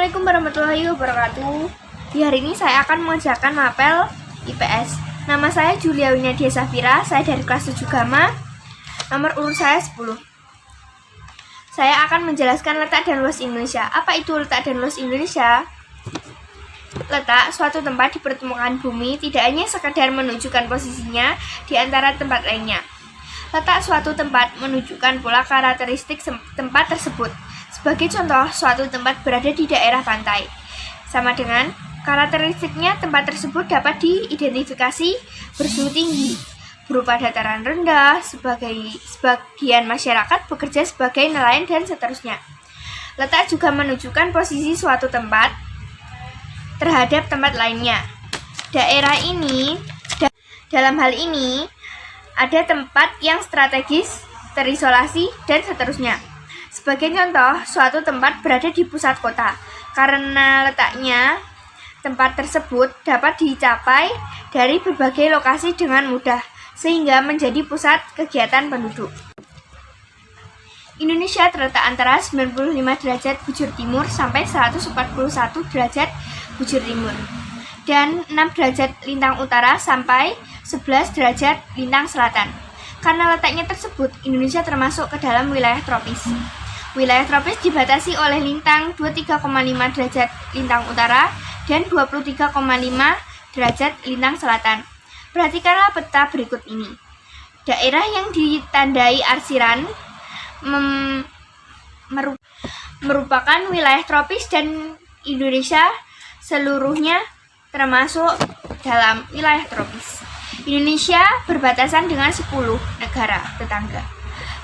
Assalamualaikum warahmatullahi wabarakatuh. Di hari ini saya akan mengerjakan mapel IPS. Nama saya Julia Winadia Safira, saya dari kelas 7 Gama, nomor urut saya 10. Saya akan menjelaskan letak dan luas Indonesia. Apa itu letak dan luas Indonesia? Letak suatu tempat di permukaan bumi tidak hanya sekadar menunjukkan posisinya di antara tempat lainnya. Letak suatu tempat menunjukkan pula karakteristik tempat tersebut. Sebagai contoh, suatu tempat berada di daerah pantai. Sama dengan karakteristiknya, tempat tersebut dapat diidentifikasi bersuhu tinggi, berupa dataran rendah, sebagian masyarakat bekerja sebagai nelayan, dan seterusnya. Letak juga menunjukkan posisi suatu tempat terhadap tempat lainnya. Daerah ini, dalam hal ini, ada tempat yang strategis, terisolasi, dan seterusnya. Sebagai contoh, suatu tempat berada di pusat kota. Karena letaknya, tempat tersebut dapat dicapai dari berbagai lokasi dengan mudah, sehingga menjadi pusat kegiatan penduduk. Indonesia terletak antara 95 derajat bujur timur sampai 141 derajat bujur timur, dan 6 derajat lintang utara sampai 11 derajat lintang selatan. Karena letaknya tersebut, Indonesia termasuk ke dalam wilayah tropis. Wilayah tropis dibatasi oleh lintang 23,5 derajat lintang utara dan 23,5 derajat lintang selatan. Perhatikanlah peta berikut ini. Daerah yang ditandai arsiran merupakan wilayah tropis, dan Indonesia seluruhnya termasuk dalam wilayah tropis. Indonesia berbatasan dengan 10 negara tetangga,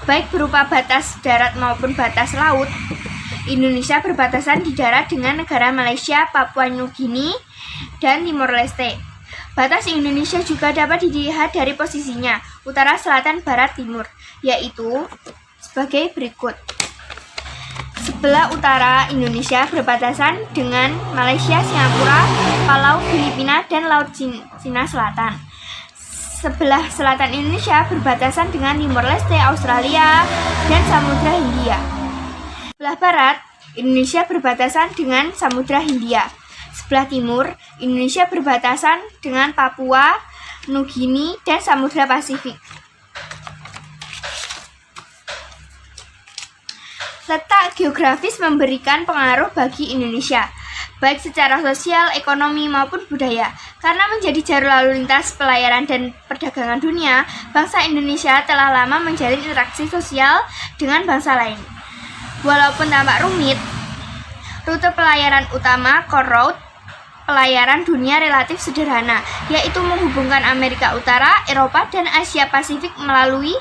baik berupa batas darat maupun batas laut. Indonesia berbatasan di darat dengan negara Malaysia, Papua Nugini, dan Timor Leste. Batas Indonesia juga dapat dilihat dari posisinya, utara, selatan, barat, timur, yaitu sebagai berikut. Sebelah utara Indonesia berbatasan dengan Malaysia, Singapura, Palau, Filipina, dan Laut Cina Selatan. Sebelah selatan Indonesia berbatasan dengan Timor Leste, Australia, dan Samudra Hindia. Sebelah barat, Indonesia berbatasan dengan Samudra Hindia. Sebelah timur, Indonesia berbatasan dengan Papua Nugini dan Samudra Pasifik. Letak geografis memberikan pengaruh bagi Indonesia, baik secara sosial, ekonomi, maupun budaya. Karena menjadi jalur lalu lintas pelayaran dan perdagangan dunia, bangsa Indonesia telah lama menjalin interaksi sosial dengan bangsa lain. Walaupun tampak rumit, rute pelayaran utama Core Route pelayaran dunia relatif sederhana, yaitu menghubungkan Amerika Utara, Eropa, dan Asia Pasifik melalui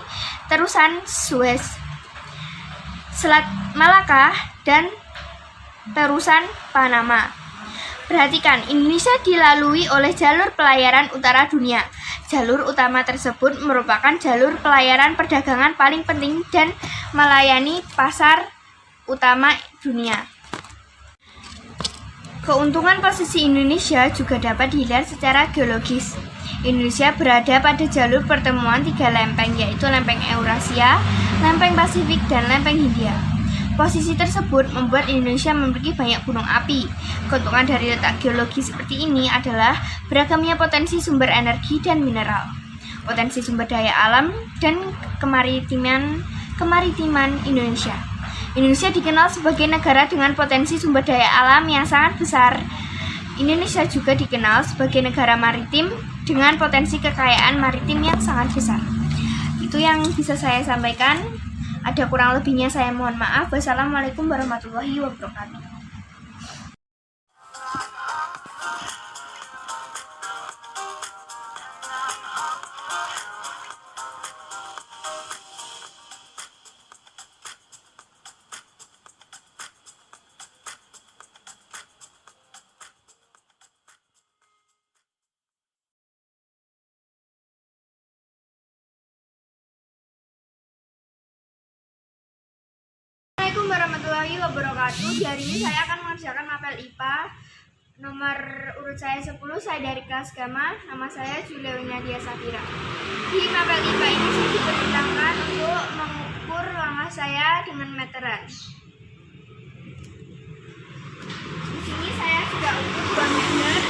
terusan Suez, Selat Malaka, dan terusan Panama. Perhatikan, Indonesia dilalui oleh jalur pelayaran utara dunia. Jalur utama tersebut merupakan jalur pelayaran perdagangan paling penting dan melayani pasar utama dunia. Keuntungan posisi Indonesia juga dapat dilihat secara geologis. Indonesia berada pada jalur pertemuan 3 lempeng, yaitu lempeng Eurasia, lempeng Pasifik, dan lempeng Hindia. Posisi tersebut membuat Indonesia memiliki banyak gunung api. Keuntungan dari letak geologis seperti ini adalah beragamnya potensi sumber energi dan mineral, potensi sumber daya alam, dan kemaritiman Indonesia. Indonesia dikenal sebagai negara dengan potensi sumber daya alam yang sangat besar. Indonesia juga dikenal sebagai negara maritim dengan potensi kekayaan maritim yang sangat besar. Itu yang bisa saya sampaikan. Ada kurang lebihnya saya mohon maaf. Wassalamualaikum warahmatullahi wabarakatuh. Assalamualaikum warahmatullahi wabarakatuh. Di hari ini saya akan mengerjakan mapel IPA. Nomor urut saya 10, saya dari kelas Gama. Nama saya Julia Winadia Safira. Di mapel IPA ini saya diperintahkan untuk mengukur langkah saya dengan meteran. Di sini saya sudah ukur 2 meter.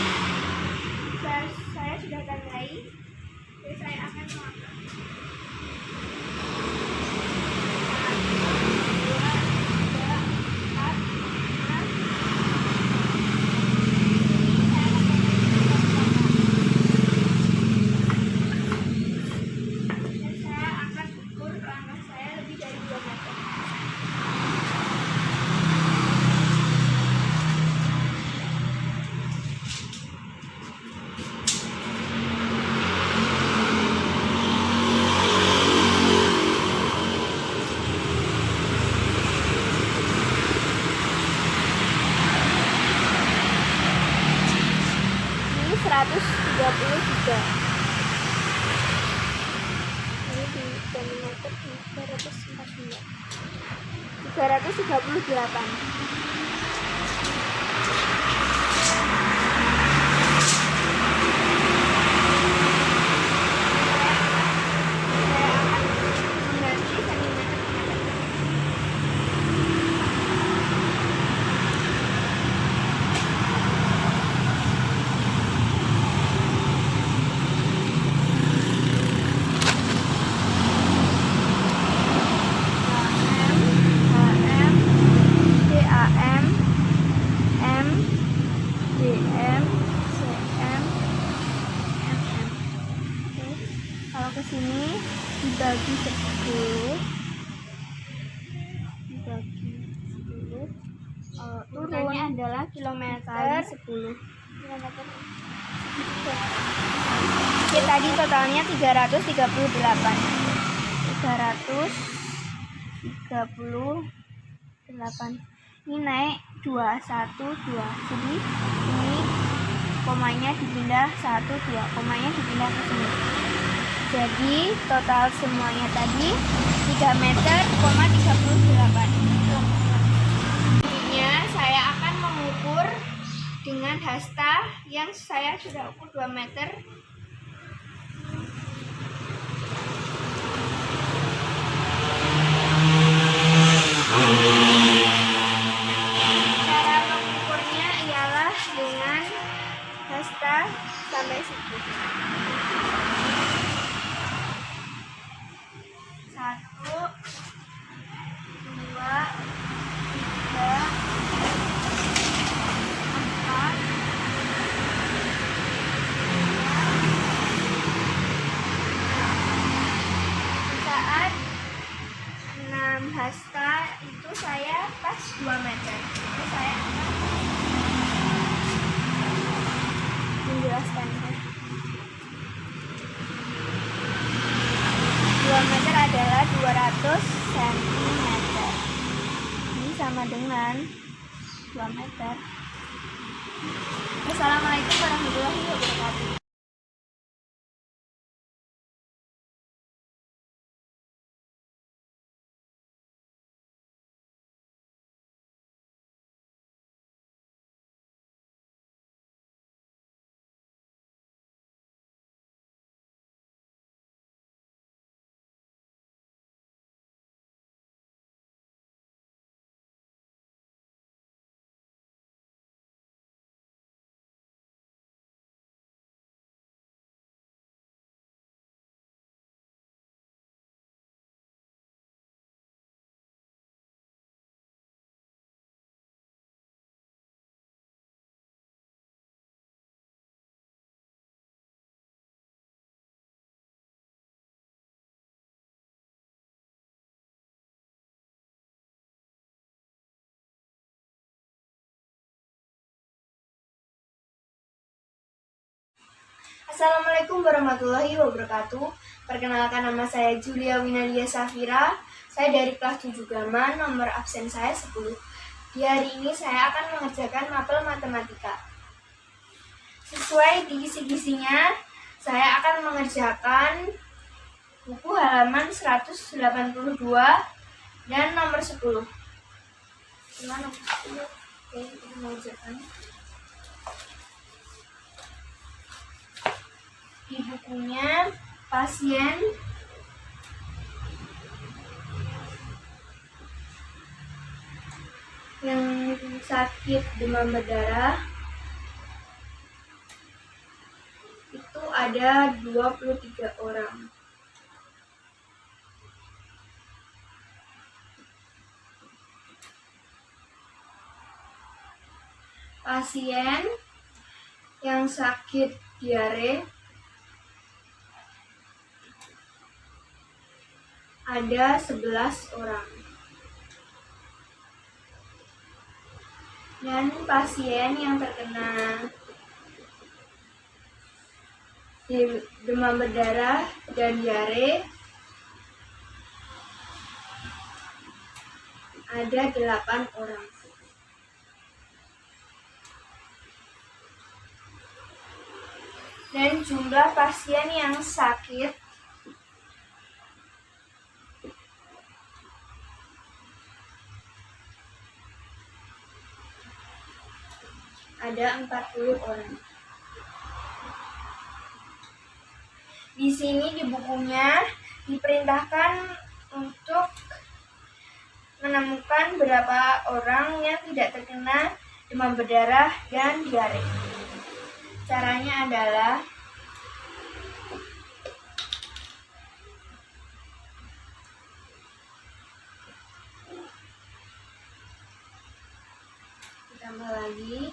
Saya sudah tandai. Jadi saya akan mengangkat. 133. Ini di termometer 338. Ke sini dibagi 10, turunnya adalah kilometer 10 kilometer. Oke, tadi totalnya 338. Ini naik 212. Jadi ini komanya dipindah 1 2, komanya dipindah ke sini. Jadi total semuanya tadi 3 meter, 38. Selanjutnya saya akan mengukur dengan hasta yang saya sudah ukur 2 meter. Cara mengukurnya ialah dengan hasta sampai situ. 1, 2, 3, 4, 5, saat 6 hasta itu saya pas 2 meter. Jadi saya akan menjelaskannya. 2 meter adalah 200 cm. Ini sama dengan 2 meter. Assalamualaikum warahmatullahi wabarakatuh. Assalamualaikum warahmatullahi wabarakatuh. Perkenalkan, nama saya Julia Winalia Safira. Saya dari kelas 7 Gama, nomor absen saya 10. Di hari ini saya akan mengerjakan mapel matematika. Sesuai di kisi-kisinya, saya akan mengerjakan buku halaman 182 dan nomor 10. Nomor 10. Oke, kita mengerjakan. Di bukunya pasien yang sakit demam berdarah itu ada 23 orang. Pasien yang sakit diare ada 11 orang. Dan pasien yang terkena demam berdarah dan diare ada 8 orang. Dan jumlah pasien yang sakit ada 40 orang. Di sini di bukunya diperintahkan untuk menemukan berapa orang yang tidak terkena demam berdarah dan diare. Caranya adalah ditambah lagi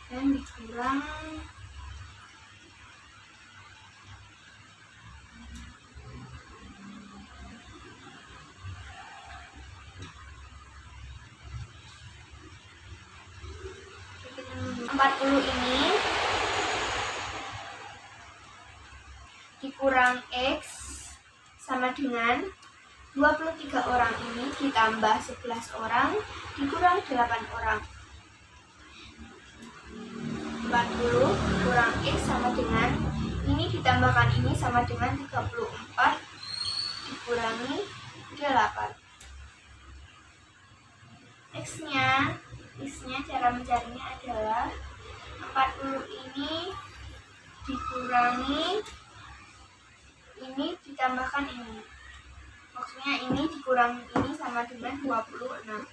dan dikurang ini dikurang X sama dengan 23 orang ini ditambah 11 orang dikurang 8 orang. 40 kurang X sama dengan ini ditambahkan ini sama dengan 34 dikurangi 8. X-nya cara mencarinya adalah 40 ini dikurangi ini ditambahkan ini. Maksudnya ini dikurangi ini sama dengan 26.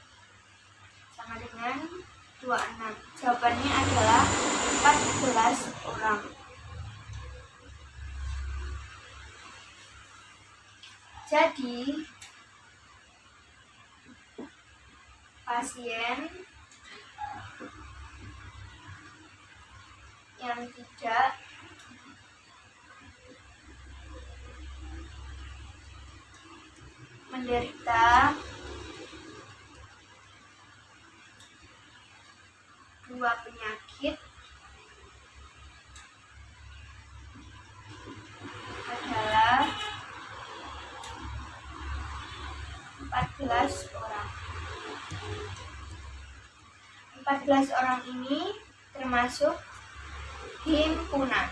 Sama dengan 26. Jawabannya adalah 14 orang. Jadi pasien yang tidak menderita dua penyakit adalah 14 orang. 14 orang ini termasuk himpunan.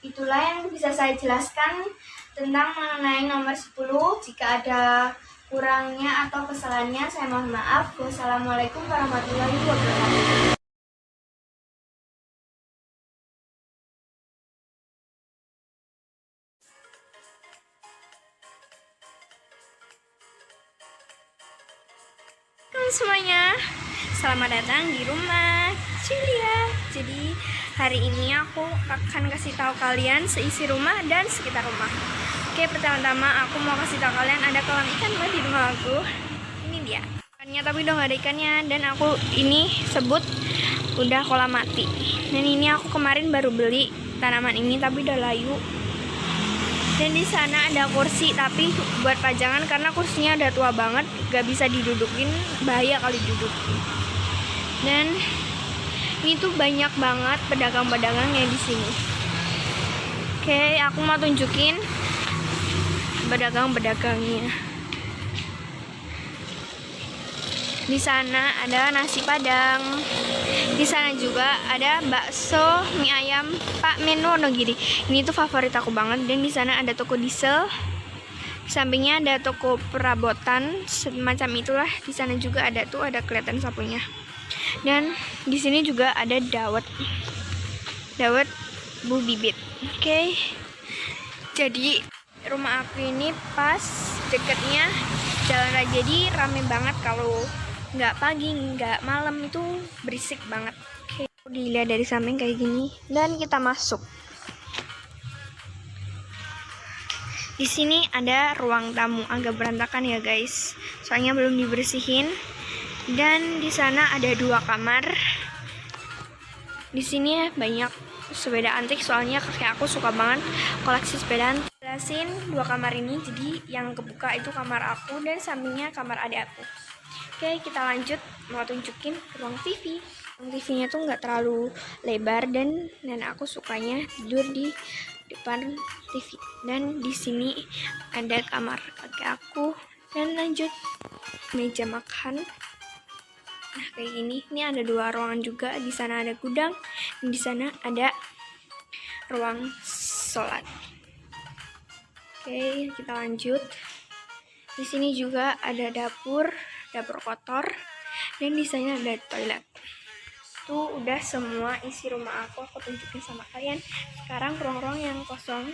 Itulah yang bisa saya jelaskan tentang mengenai nomor 10. Jika ada kurangnya atau kesalahannya, saya mohon maaf. Wassalamualaikum warahmatullahi wabarakatuh. Semuanya, selamat datang di rumah Julia. Jadi hari ini aku akan kasih tahu kalian seisi rumah dan sekitar rumah. Oke, pertama-tama aku mau kasih tahu kalian ada kolam ikan di rumah aku. Ini dia ikannya, tapi udah gak ada ikannya. Dan aku ini sebut udah kolam mati. Dan ini aku kemarin baru beli tanaman ini, tapi udah layu. Dan di sana ada kursi, tapi buat pajangan karena kursinya udah tua banget, gak bisa didudukin, bahaya kali dudukin. Dan ini tuh banyak banget pedagang-pedagangnya di sini. Oke, aku mau tunjukin pedagang-pedagangnya. Di sana ada nasi Padang. Di sana juga ada bakso, mie ayam Pak Men Wonogiri. Ini tuh favorit aku banget. Dan di sana ada toko diesel. Di sampingnya ada toko perabotan semacam itulah. Di sana juga ada tuh, ada kelihatan sapunya. Dan di sini juga ada dawet Bu Bibit. Oke. Jadi rumah aku ini pas deketnya jalan raya, jadi rame banget. Kalau nggak pagi nggak malam itu berisik banget. Oke, dilihat dari samping kayak gini dan kita masuk. Di sini ada ruang tamu, agak berantakan ya guys, soalnya belum dibersihin. Dan di sana ada 2 kamar. Di sini banyak sepeda antik, soalnya kakek aku suka banget koleksi sepeda. Jelasin 2 kamar ini, jadi yang kebuka itu kamar aku dan sampingnya kamar adik aku. Oke, kita lanjut, mau tunjukin ruang TV. Ruang TV-nya tuh nggak terlalu lebar dan aku sukanya tidur di depan TV. Dan di sini ada kamar kakek aku. Dan lanjut, meja makan. Nah, kayak gini. Ini ada 2 ruangan juga. Di sana ada gudang, dan di sana ada ruang sholat. Oke, kita lanjut. Di sini juga ada dapur kotor, dan di sana ada toilet. Itu udah semua isi rumah aku tunjukin sama kalian. Sekarang ruang-ruang yang kosong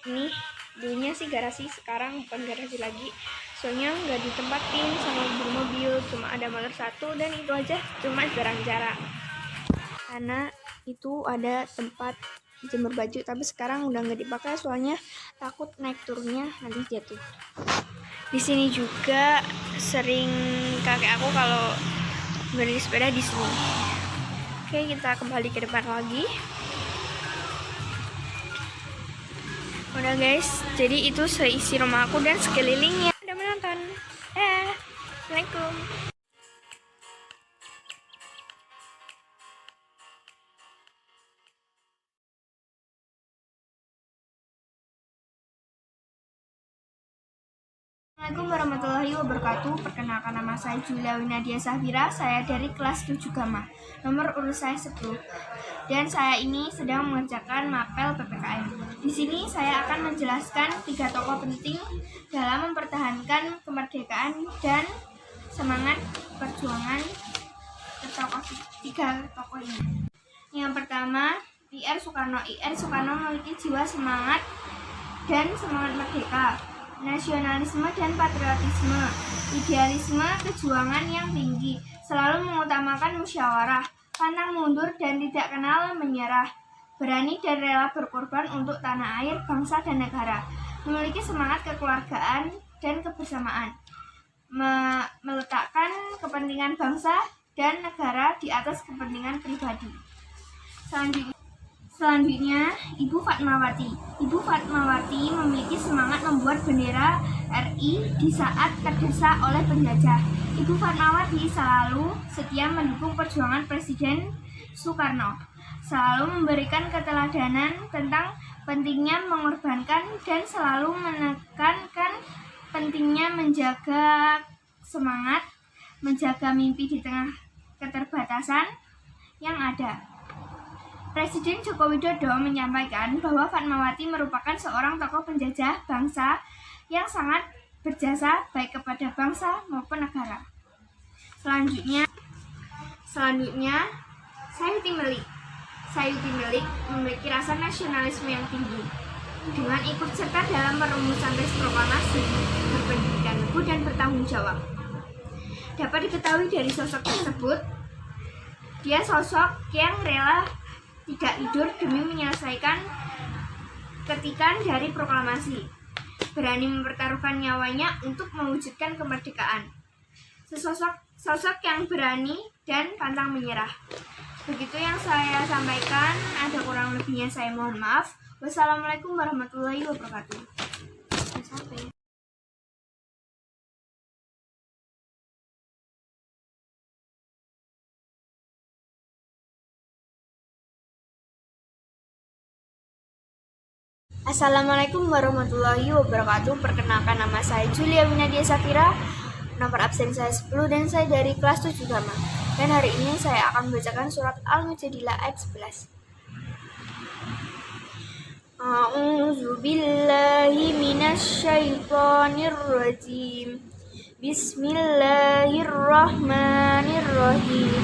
ini, dulunya sih garasi, sekarang bukan garasi lagi, soalnya nggak ditempatin sama mobil, cuma ada motor 1 dan itu aja, cuma jarang-jarang. Karena itu ada tempat jemur baju, tapi sekarang udah nggak dipakai soalnya takut naik turunnya nanti jatuh. Di sini juga sering kakek aku kalau beli sepeda di sini. Oke, kita kembali ke depan lagi. Udah guys, jadi itu seisi rumah aku dan sekelilingnya. Udah menonton. Assalamualaikum. Assalamualaikum warahmatullahi wabarakatuh. Perkenalkan, nama saya Julia Winadia Safira. Saya dari kelas 7 Gama. Nomor urut saya 10. Dan saya ini sedang mengerjakan mapel PPKN. Di sini saya akan menjelaskan 3 tokoh penting dalam mempertahankan kemerdekaan dan semangat perjuangan 3 tokoh ini. Yang pertama, I.R. Soekarno. I.R. Soekarno memiliki jiwa semangat dan semangat merdeka, nasionalisme dan patriotisme, idealisme kejuangan yang tinggi, selalu mengutamakan musyawarah, pantang mundur dan tidak kenal menyerah, berani dan rela berkorban untuk tanah air, bangsa dan negara, memiliki semangat kekeluargaan dan kebersamaan, meletakkan kepentingan bangsa dan negara di atas kepentingan pribadi. Selanjutnya, Ibu Fatmawati. Ibu Fatmawati memiliki semangat membuat bendera RI di saat terdesak oleh penjajah. Ibu Fatmawati selalu setia mendukung perjuangan Presiden Soekarno, selalu memberikan keteladanan tentang pentingnya mengorbankan dan selalu menekankan pentingnya menjaga semangat, menjaga mimpi di tengah keterbatasan yang ada. Presiden Joko Widodo menyampaikan bahwa Fatmawati merupakan seorang tokoh penjajah bangsa yang sangat berjasa baik kepada bangsa maupun negara. Selanjutnya Sayuti Melik. Sayuti Melik memiliki rasa nasionalisme yang tinggi. Dengan ikut serta dalam perumusan teks proklamasi, berpendidikan teguh dan bertanggung jawab. Dapat diketahui dari sosok tersebut, dia sosok yang rela tidak tidur demi menyelesaikan ketikan dari proklamasi, berani mempertaruhkan nyawanya untuk mewujudkan kemerdekaan. Sosok yang berani dan pantang menyerah. Begitu yang saya sampaikan, ada kurang lebihnya saya mohon maaf. Wassalamualaikum warahmatullahi wabarakatuh. Sampai. Assalamualaikum warahmatullahi wabarakatuh. Perkenalkan, nama saya Julia Winadia Safira. Nomor absen saya 10 dan saya dari kelas 7 Gama. Dan hari ini saya akan membacakan surat Al-Mujadilah ayat 11. A'udzu billahi minasyaitonir rajim. Bismillahirrahmanirrahim.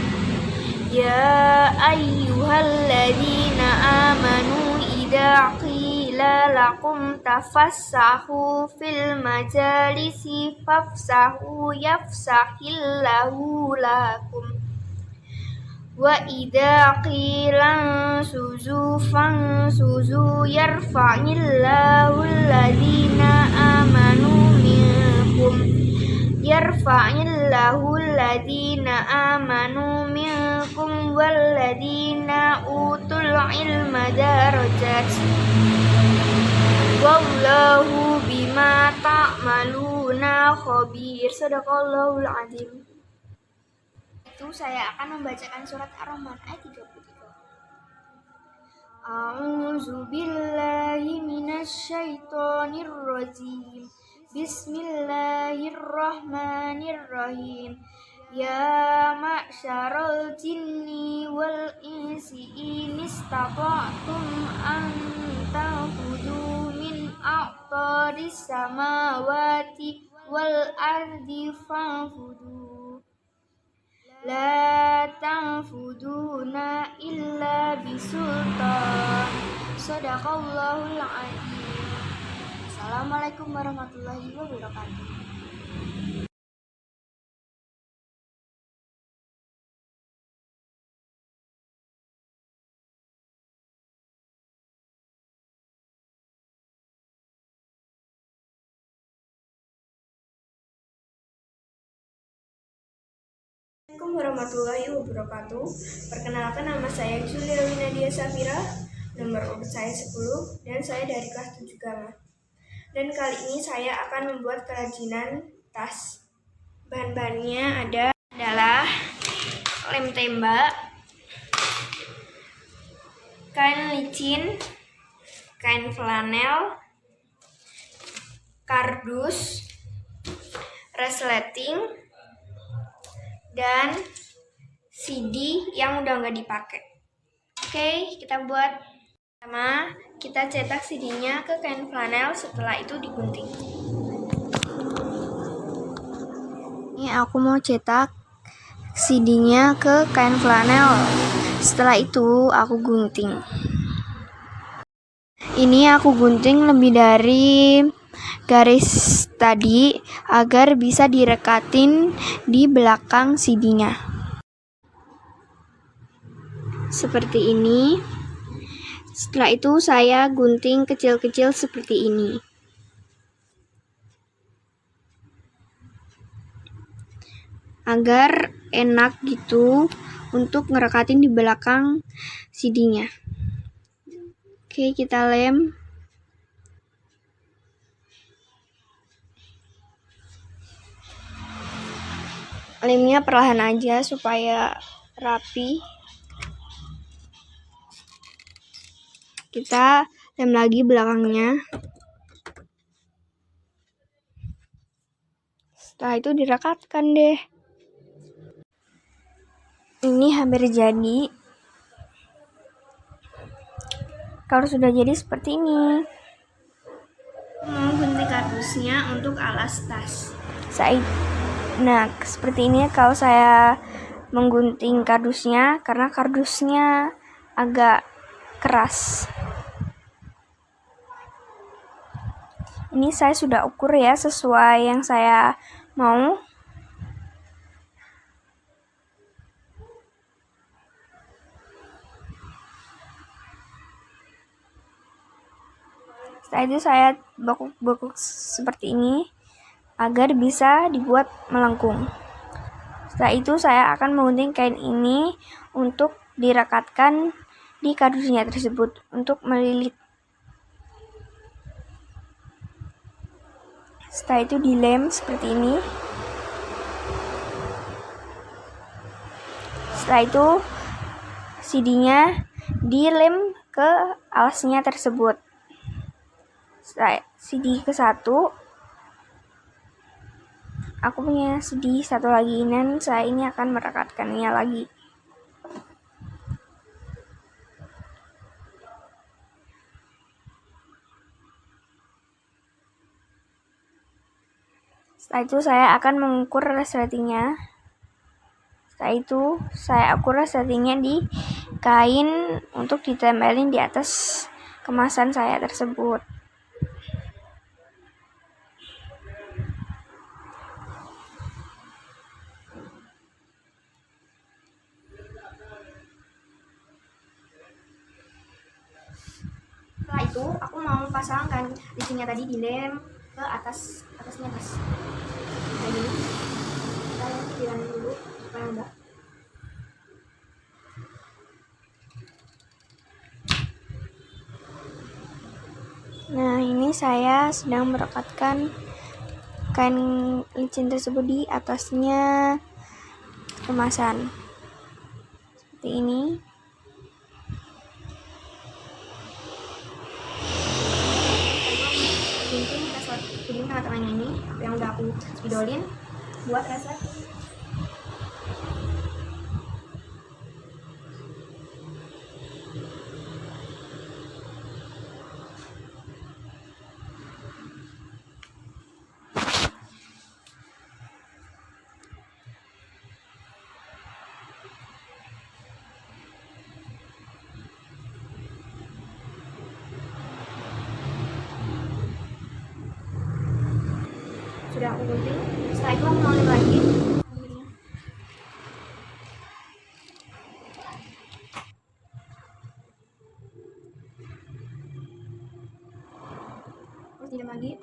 Ya ayyuhalladzina amanu idza qila qila lakum tafassahu fil majalisi fafsahu yafsahillahu lakum wa idza qila suzu fansuzu yarfa'illahu alladhina amanu minkum walladhina utul ilma darajat wallahu bima ta'maluna khabir. Shadaqallahul azim. Itu saya akan membacakan surat Ar-Rahman ayat 33. A'udzu billahi minasyaitonir rajim. Bismillahirrahmanirrahim. Ya ma'syaral jinni wal insi in istata'tum an tanfudu min aqtaris samawati wal ardi fanfudu la tanfuduna illa bisultan. Shadaqallahul azim. Assalamualaikum warahmatullahi wabarakatuh. Assalamualaikum warahmatullahi wabarakatuh. Perkenalkan, nama saya Juliawina Dia Safira, nomor urut saya 10, dan saya dari kelas 7 Gama. Dan kali ini saya akan membuat kerajinan tas. Bahan-bahannya adalah lem tembak, kain licin, kain flanel, kardus, resleting, dan CD yang udah nggak dipakai. Oke, kita buat. Pertama, kita cetak CD-nya ke kain flanel, setelah itu digunting. Ini aku mau cetak CD-nya ke kain flanel, setelah itu aku gunting. Ini aku gunting lebih dari garis tadi agar bisa direkatin di belakang CD-nya. Seperti ini. Setelah itu saya gunting kecil-kecil seperti ini. Agar enak gitu untuk ngerekatin di belakang CD-nya. Oke, kita lem. Lemnya perlahan aja supaya rapi. Kita lem lagi belakangnya. Setelah itu direkatkan deh. Ini hampir jadi. Kalau sudah jadi seperti ini. Mau gunting kardusnya untuk alas tas. Nah, seperti ini kalau saya menggunting kardusnya, karena kardusnya agak keras. Ini saya sudah ukur ya sesuai yang saya mau. Setelah itu saya bekuk-bekuk seperti ini agar bisa dibuat melengkung. Setelah itu saya akan menggunting kain ini untuk direkatkan di kardusnya tersebut untuk melilit. Setelah itu dilem seperti ini. Setelah itu CD-nya dilem ke alasnya tersebut. Setelah CD ke-1, aku punya CD satu lagi, dan saya ini akan merekatkannya lagi. Setelah itu saya akan mengukur resletingnya. Setelah itu saya ukur resletingnya di kain untuk ditempelin di atas kemasan saya tersebut. Setelah itu aku mau pasangkan licinnya tadi dilem ke atasnya tas. Kayak gini. Kita hilangin dulu supaya enggak. Nah, ini saya sedang merekatkan kain licin tersebut di atasnya kemasan. Seperti ini. Ini tengah-tengahnya ini yang udah aku spidolin buat resleting. Sudah aku gunting, setelah itu aku mau lagi. Terus dilem lagi.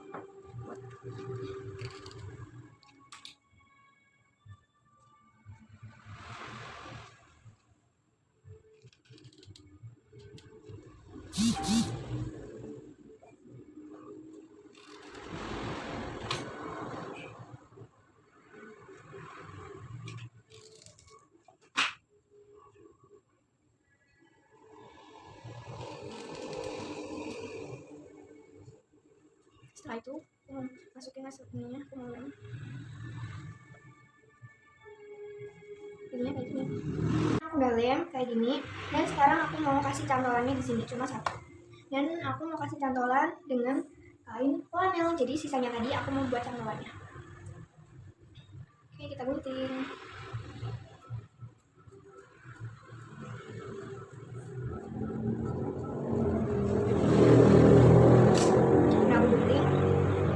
Setelah itu aku masukin ininya ke mulanya. Jadinya kayak gini. Aku udah lem kayak gini dan sekarang aku mau kasih cantolannya di sini cuma satu. Dan aku mau kasih cantolan dengan kain flanel. Jadi sisanya tadi aku mau buat cantolannya. Oke, kita gunting.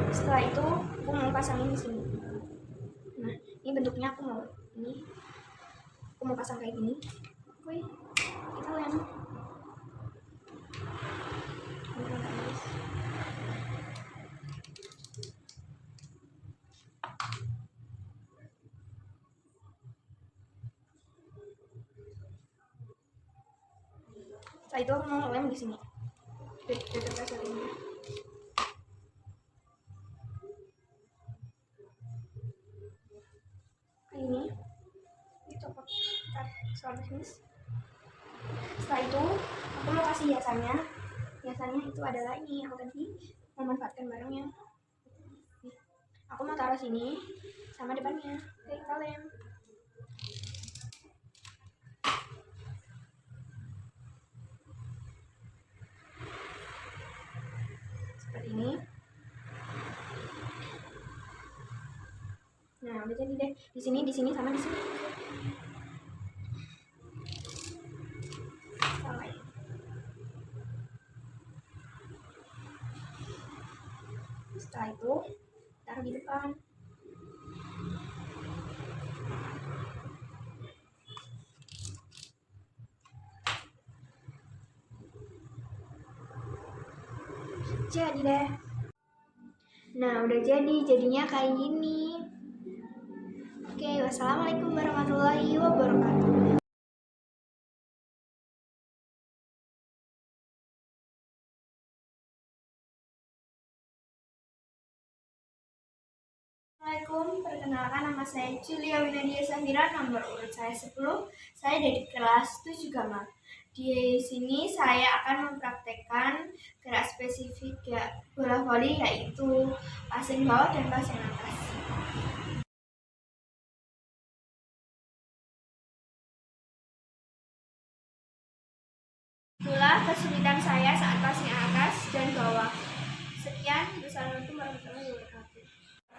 Setelah itu aku mau pasangin di sini. Nah, ini bentuknya aku mau pasang kayak gini. Oke, kita lem. Setelah itu aku mau lem di sini. Dekat resletingnya. Ini copot finish. Setelah itu aku mau kasih hiasannya itu adalah ini, aku tadi memanfaatkan barangnya. Aku mau taruh sini sama depannya. Oke, kita lem. Seperti ini. Nah, udah jadi deh. Di sini sama di sini. Setelah itu taruh di depan. Jadi deh. Nah, udah jadinya kayak gini. Oke, wassalamualaikum warahmatullahi wabarakatuh. Assalamualaikum, perkenalkan nama saya Julia Winadia Safira, nomor urut saya 10. Saya dari kelas 7 Gama. Di sini saya akan mempraktekkan gerak spesifik bola voli, yaitu passing bawah dan passing atas. Itulah kesulitan saya saat passing atas dan bawah. Sekian, wassalamualaikum warahmatullahi wabarakatuh.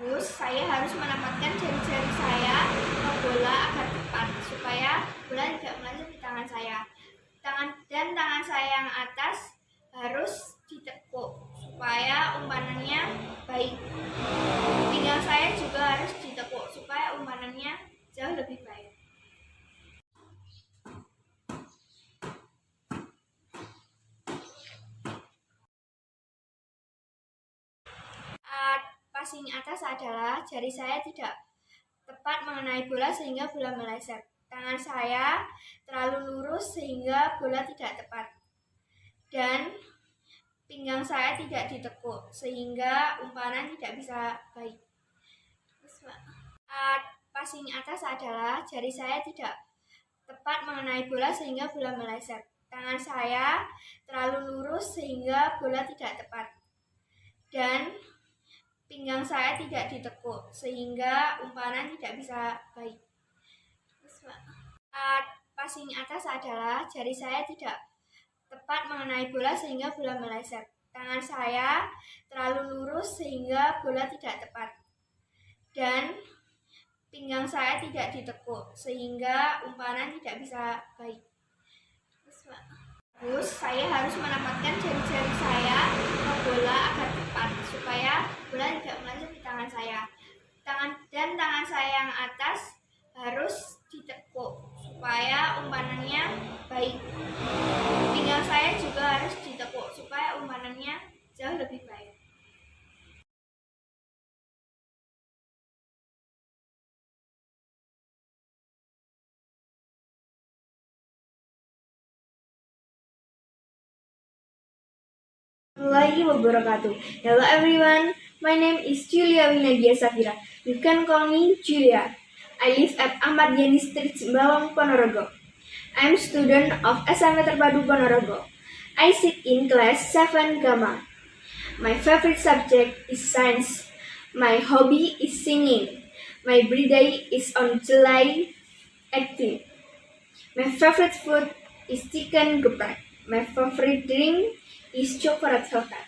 Terus saya harus menempatkan jari-jari saya ke bola agar tepat supaya bola tidak meleset di tangan saya. Tangan saya yang atas harus ditekuk supaya umpanannya baik. Pinggang saya juga harus ditekuk supaya umpanannya jauh lebih baik. Passing atas adalah jari saya tidak tepat mengenai bola sehingga bola meleset. Tangan saya terlalu lurus sehingga bola tidak tepat. Dan pinggang saya tidak ditekuk sehingga umpanan tidak bisa baik. Passing atas adalah jari saya tidak tepat mengenai bola sehingga bola meleset. Tangan saya terlalu lurus sehingga bola tidak tepat. Dan pinggang saya tidak ditekuk sehingga umpanan tidak bisa baik. Passing atas adalah jari saya tidak tepat mengenai bola sehingga bola meleset. Tangan saya terlalu lurus sehingga bola tidak tepat. Dan pinggang saya tidak ditekuk sehingga umpanan tidak bisa baik. Terus saya harus menempatkan jari-jari saya ke bola agar tepat supaya bola tidak meleset di tangan saya. Tangan saya yang atas harus ditekuk supaya umpanannya baik. Pinggang saya juga harus ditekuk supaya umpanannya jauh lebih baik. Warahmatullahi wabarakatuh. Hello everyone, my name is Julia Winadia Safira. You can call me Julia. I live at Ahmad Yani Street, Sembawang, Ponorogo. I am student of SMA Terpadu Ponorogo. I sit in class 7 Gamma. My favorite subject is science. My hobby is singing. My birthday is on July 18. My favorite food is chicken geprek. My favorite drink is chocolate soda.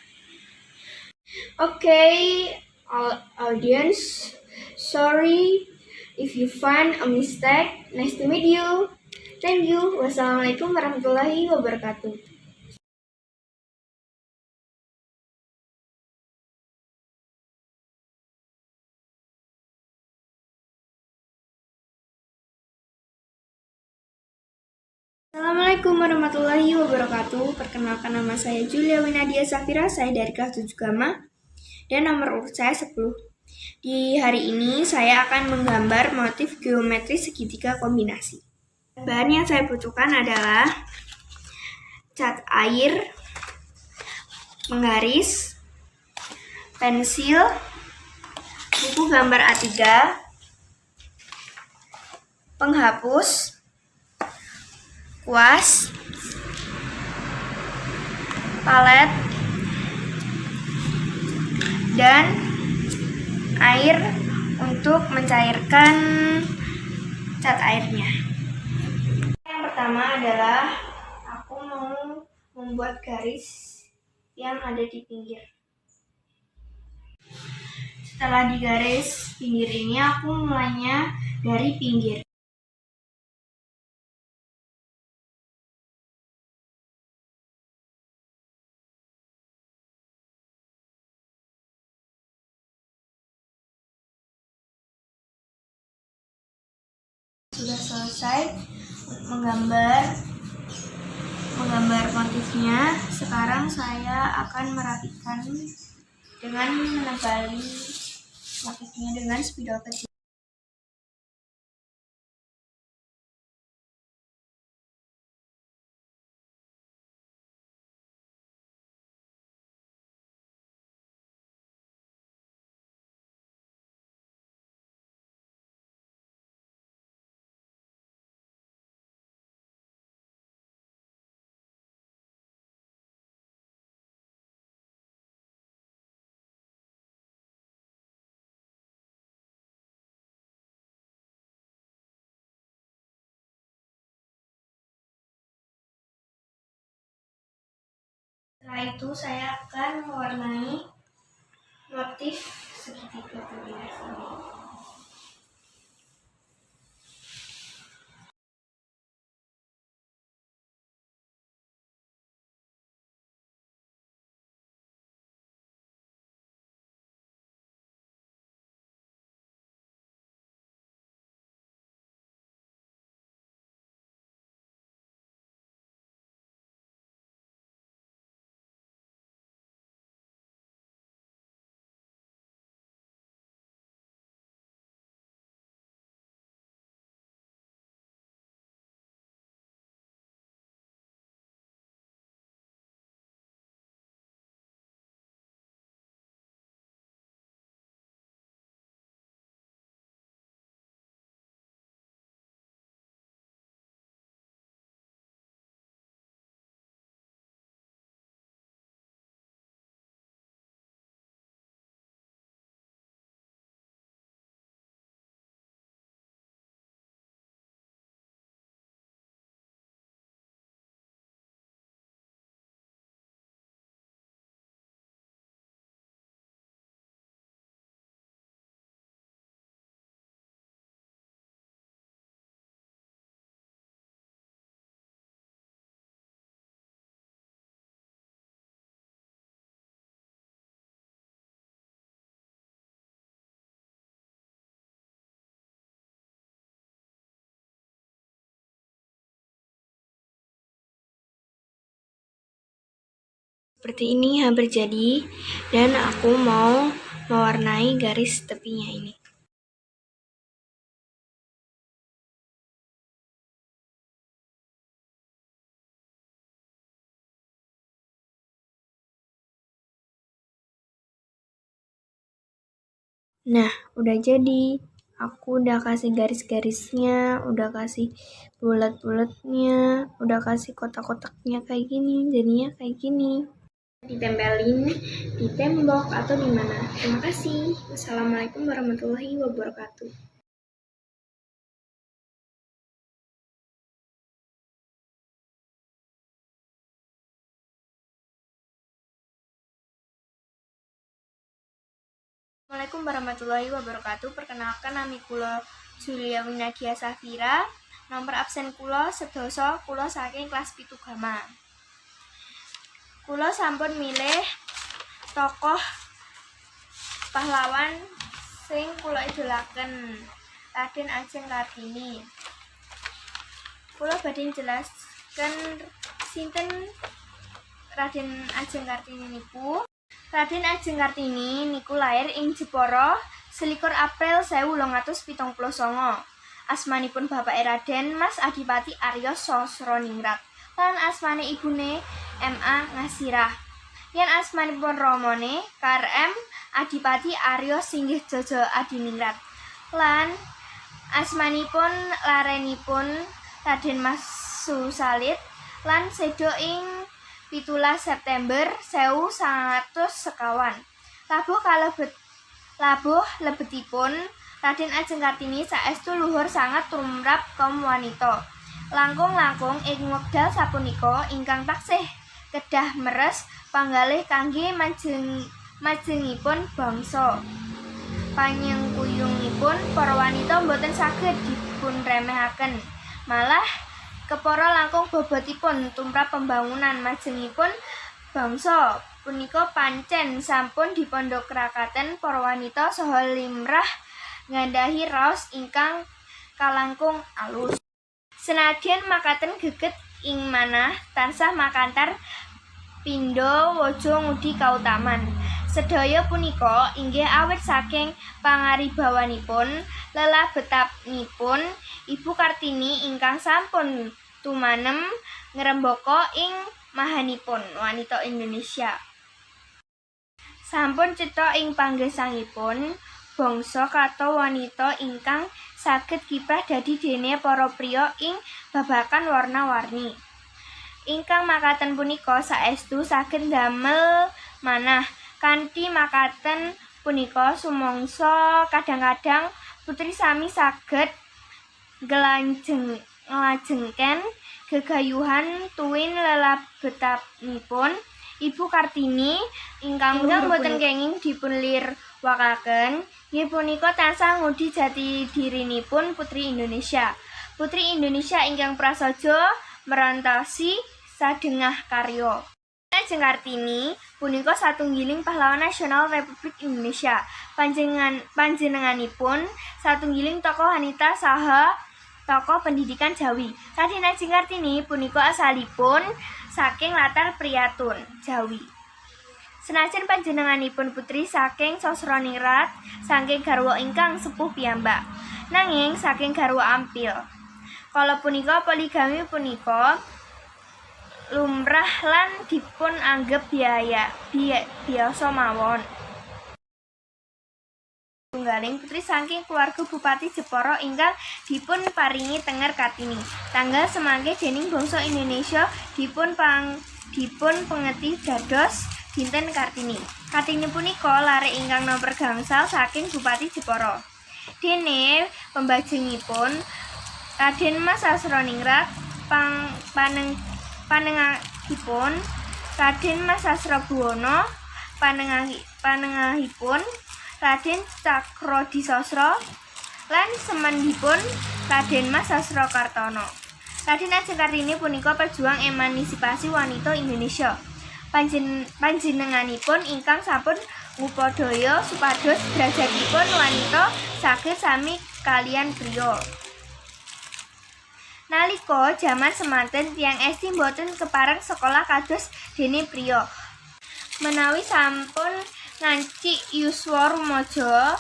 Okay, audience, sorry if you find a mistake. Nice to meet you. Thank you. Wassalamualaikum warahmatullahi wabarakatuh. Assalamualaikum warahmatullahi wabarakatuh. Perkenalkan, nama saya Julia Winadia Safira. Saya dari kelas 7 Gamma dan nomor urut saya 10. Di hari ini saya akan menggambar motif geometri segitiga kombinasi. Bahan yang saya butuhkan adalah cat air, penggaris, pensil, buku gambar A3, penghapus, kuas, palet, dan air untuk mencairkan cat airnya. Yang pertama adalah aku mau membuat garis yang ada di pinggir. Setelah digaris pinggir ini, aku mulainya dari pinggir. Sudah selesai menggambar motifnya. Sekarang saya akan merapikan dengan menebali motifnya dengan spidol kecil. Setelah itu saya akan mewarnai motif segitiga kombinasi ini. Seperti ini hampir jadi, dan aku mau mewarnai garis tepinya ini. Nah, udah jadi. Aku udah kasih garis-garisnya, udah kasih bulat-bulatnya, udah kasih kotak-kotaknya kayak gini, jadinya kayak gini. Ditempelin di tembok atau di mana. Terima kasih. Wassalamualaikum warahmatullahi wabarakatuh. Assalamualaikum warahmatullahi wabarakatuh. Perkenalkan nami kula Julia Winadia Safira. Nomor absen kula sedasa, kula saking kelas 7 Gama. Kula sampun milih tokoh pahlawan sing kula idolaken, Raden Ajeng Kartini. Kula badhe jelasken sinten Raden Ajeng Kartini niku. Raden Ajeng Kartini niku lair ing Jepara 21 April 1879. Asmanipun bapak Raden Mas Adipati Arya Sosroningrat lan asmane ibune M.A. Ngasirah. Yen asmanipun ramane K.R.M. Adipati Arya Singgih Jojo Adiningrat lan asmanipun larenipun Raden Mas Susalit lan sedo ing 17 September 1900 Labuh lebetipun Raden Ajeng Kartini saestu luhur sangat tumrap kaum wanita. Langkung-langkung ing wekdal sapunika ingkang taksih kedah meres panggalih kangge majengipun bangsa. Panyengkuyungipun para wanita boten saged dipunremehaken. Malah kepara langkung bobotipun tumrap pembangunan majengipun bangsa punika pancen sampun dipondhokrakaken para wanita saha limrah nggadhahi raos ingkang kalangkung alus. Senadyan makaten geget ing manah tansah makantar pindha waja ngudi kautaman. Sedaya punika inggih awit saking pangaribawanipun lelabetipun Ibu Kartini ingkang sampun tumanem ngrembaka ing mahanipun wanita Indonesia. Sampun cetha ing panggesangipun bangsa kata wanita ingkang saged kiprah dadi dene para priya ing babagan warna-warni. Ingkang makaten punika saestu saged damel manah. Kanthi makaten punika sumangsa kadang-kadang putri sami saged nglajengken gegayuhan tuwin lelabetanipun Ibu Kartini ingkang boten kenging dipunlirwakaken. Inggih punika tansah ngudi jati dirinipun Putri Indonesia. Putri Indonesia ingkang prasaja merantosi sadengah karya. Ajeng Kartini punika satunggiling pahlawan nasional Republik Indonesia. Panjenenganipun satunggiling tokoh wanita saha tokoh pendidikan Jawi. Raden Ajeng Kartini punika asalipun saking latar priyatun Jawi. Senajan panjenenganipun putri saking Sosroningrat saking garwa ingkang sepuh piyambak, nanging saking garwa ampil. Kala punika poligami punika lumrah lan dipun anggep biasa mawon. Tunggaling putri saking keluarga Bupati Jepara ingkang dipun paringi Tenger Kartini. Tanggal semangke dening bangsa Indonesia dipun pengeti dados dinten Kartini. Kartini punika laré ingkang nomer gangsal saking Bupati Jepara. Dene pembajengipun Raden Mas Sosroningrat panengahipun Raden Mas Sasrabuwana panengahipun Raden Cakrodisosro lan semandipun Raden Mas Sasrakartana. Raden Ajeng Kartini punika pejuang emansipasi wanita Indonesia. Panjenenganipun ingkang sampun ngupadaya supados derajatipun wanita saged sami kaliyan priya. Nalika jaman semanten tiyang esti boten kepareng sekolah kados dene priya. Menawi sampun ngancik yuswa rumaja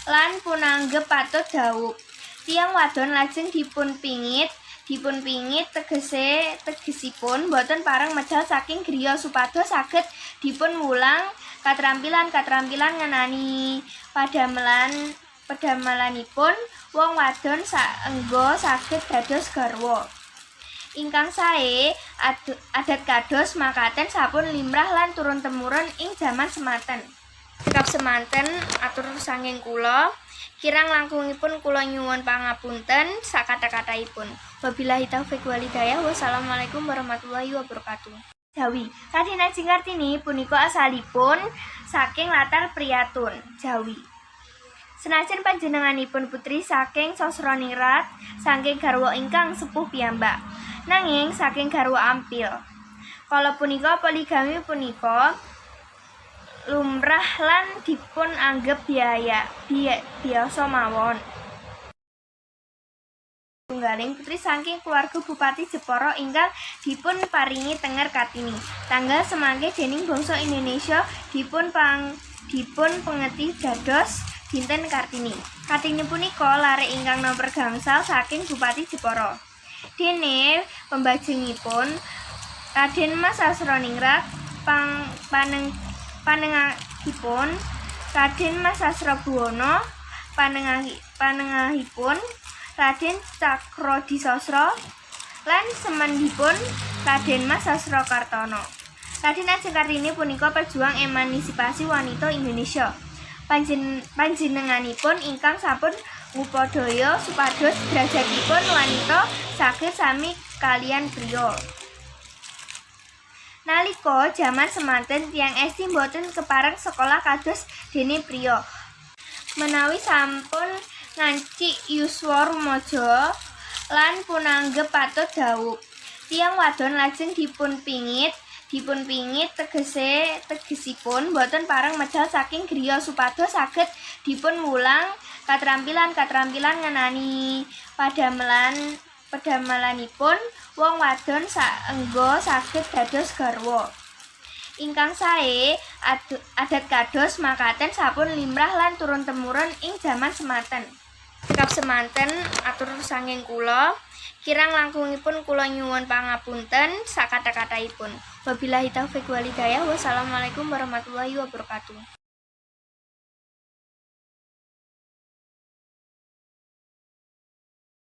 lan punanggep patut dawuh, tiyang wadon lajeng dipunpingit tegesipun boten pareng medal saking griya supados saged dipunwulang katrampilan ngenani padamelanipun wong wadon saengga saged dados garwa. Ingkang sae adat kados makaten sapun limrah lan turun-temurun ing jaman semanten. Cekap semanten atur sanging kula. Kirang langkungipun kula nyuwun pangapunten sakata-kataipun. Wabillahi taufik wal hidayah. Wassalamualaikum warahmatullahi wabarakatuh. Jawi. Raden Ajeng Kartini punika asalipun saking latar priyatun Jawi. Senajan panjenenganipun putri saking Sosroningrat saking garwa ingkang sepuh piyambak, nanging saking garwa ampil. Kala punika poligami punika lumrah lan dipun anggep biasa mawon. Tunggaling putri saking keluarga Bupati Jepara ingkang dipun paringi Tenger Kartini. Tanggal semangke dening bangsa Indonesia dipun pengeti dados dinten Kartini. Kartini punika laré ingkang nomer gangsal saking Bupati Jepara. Dene pembajengipun Raden Mas Sasroningrat panengahipun Raden Mas Sasrabuwana panengahipun Raden Cakrodisasra lan semendipun Raden Mas Sasrakartana. Raden Ajeng Kartini punika pejuang emansipasi wanita Indonesia. Panjenenganipun ingkang sampun ngupadaya supados derajatipun wanita saged sami kaliyan priya. Nalika jaman semanten tiyang esti boten kepareng sekolah kados dene priya. Menawi sampun ngancik yuswa rumaja lan punanggep patut dawuh, tiyang wadon lajeng dipunpingit tegesipun boten pareng medal saking griya supados saged dipunwulang katrampilan ngenani padamelanipun wong wadon saengga saged dados garwa. Ingkang sae adat kados makaten sapun limrah lan turun-temurun ing jaman semanten. Cekap semanten atur sanging kula. Kirang langkungipun kula nyuwun pangapunten sakata-kataipun. Wabillahi taufik wal hidayah. Wassalamualaikum warahmatullahi wabarakatuh.